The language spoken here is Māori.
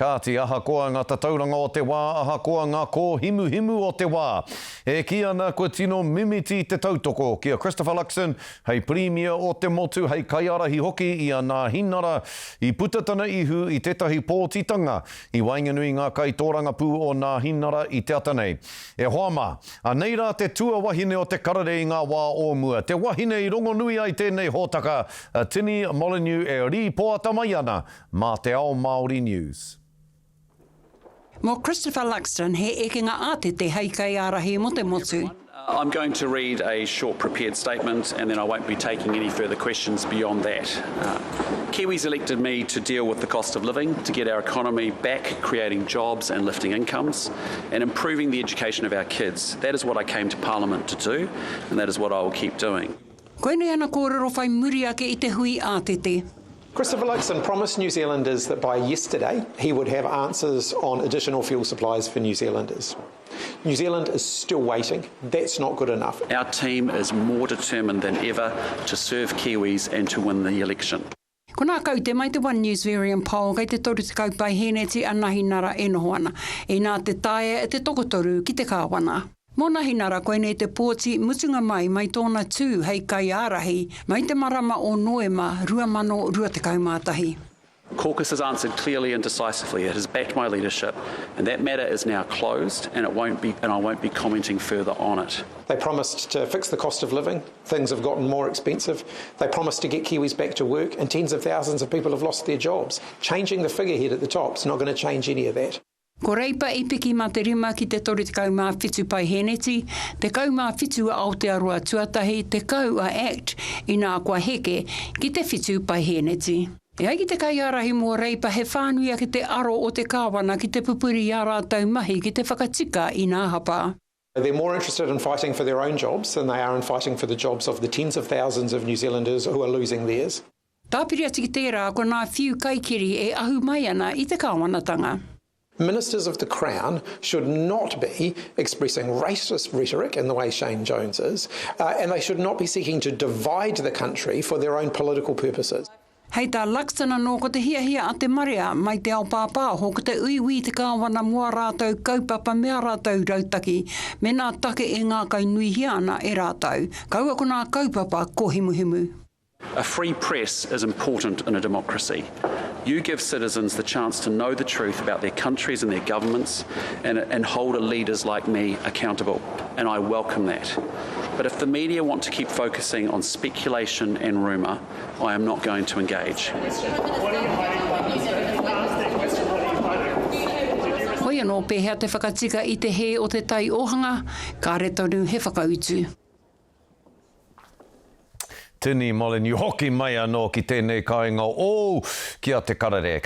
Ka te aha koa ngā tatauranga o te wā, aha koa ngā kō himu himu o te wā. E ki ana koe tino mimiti te tautoko, kia Christopher Luxon, hei Premier o te motu, hei kaiarahi hoki i a nā hinara i putatana ihu i tetahi pōtitanga, i wainganui ngā kaitōranga pū o nā hinara i te atanei. E hoama, a nei rā te tua wahine o te karare i ngā wā o mua. Te wahine i rongonui ai tēnei hōtaka, Tini Molyneux e rīpoata mai ana, mā Te Ao Māori News. Mo Christopher Luxon he ekenga ate te hei kaiarahi mo te motu. I'm going to read a short prepared statement and then I won't be taking any further questions beyond that. Kiwis elected me to deal with the cost of living, to get our economy back, creating jobs and lifting incomes, and improving the education of our kids. That is what I came to Parliament to do, and that is what I will keep doing. Koene ana kōrero whai muri ake I te hui ātete. Christopher Luxon promised New Zealanders that by yesterday he would have answers on additional fuel supplies for New Zealanders. New Zealand is still waiting. That's not good enough. Our team is more determined than ever to serve Kiwis and to win the election. Ko nā kau te mai te One News variant pau kei te toru te kaupai heneti a nahi nara e noho ana. E nā te tae e te tokotoru ki te kāwana. Mō nahi nara koe nei te pōti mutunga mai tōna tū hei kaiarahi mai te marama o Noema 2021. Caucus has answered clearly and decisively. It has backed my leadership, and that matter is now closed, and I won't be commenting further on it. They promised to fix the cost of living. Things have gotten more expensive. They promised to get Kiwis back to work, and tens of thousands of people have lost their jobs. Changing the figurehead at the top is not going to change any of that. Ko reipa I piki mā te rima ki te toru te kaumā whitu pai heneti, te kaumā whitu a Aotearoa tuatahi, te kau a Act I nā kua heke ki te whitu pai heneti. E ai ki te kaiarahi mō reipa he whānui ake te aro o te kāwana ki te pupuri a rātau mahi ki te whakatika I nā hapa. They're more interested in fighting for their own jobs than they are in fighting for the jobs of the tens of thousands of New Zealanders who are losing theirs. Tāpiri ati ki tērā ko nā whiu kaikiri e ahu mai ana I te kāwanatanga. Ministers of the Crown should not be expressing racist rhetoric in the way Shane Jones is, and they should not be seeking to divide the country for their own political purposes. Hei tā Luxon anō ko te hia a te marea mai te ao pāpā ho ko te uiwi te kāwana mua rātau kaupapa mea rātau rautaki me nā take e ngā kai nui hiana e rātau. Kaua ko nā kaupapa ko himuhimu. A free press is important in a democracy. You give citizens the chance to know the truth about their countries and their governments and hold leaders like me accountable, and I welcome that. But if the media want to keep focusing on speculation and rumour, I am not going to engage. Hoi anō pēhea te whakatika I te he o te tai ohanga, ka re tonu he whakautu. Tini Molyneux hoki mai anō ki tēnei kāinga o kia te Karere.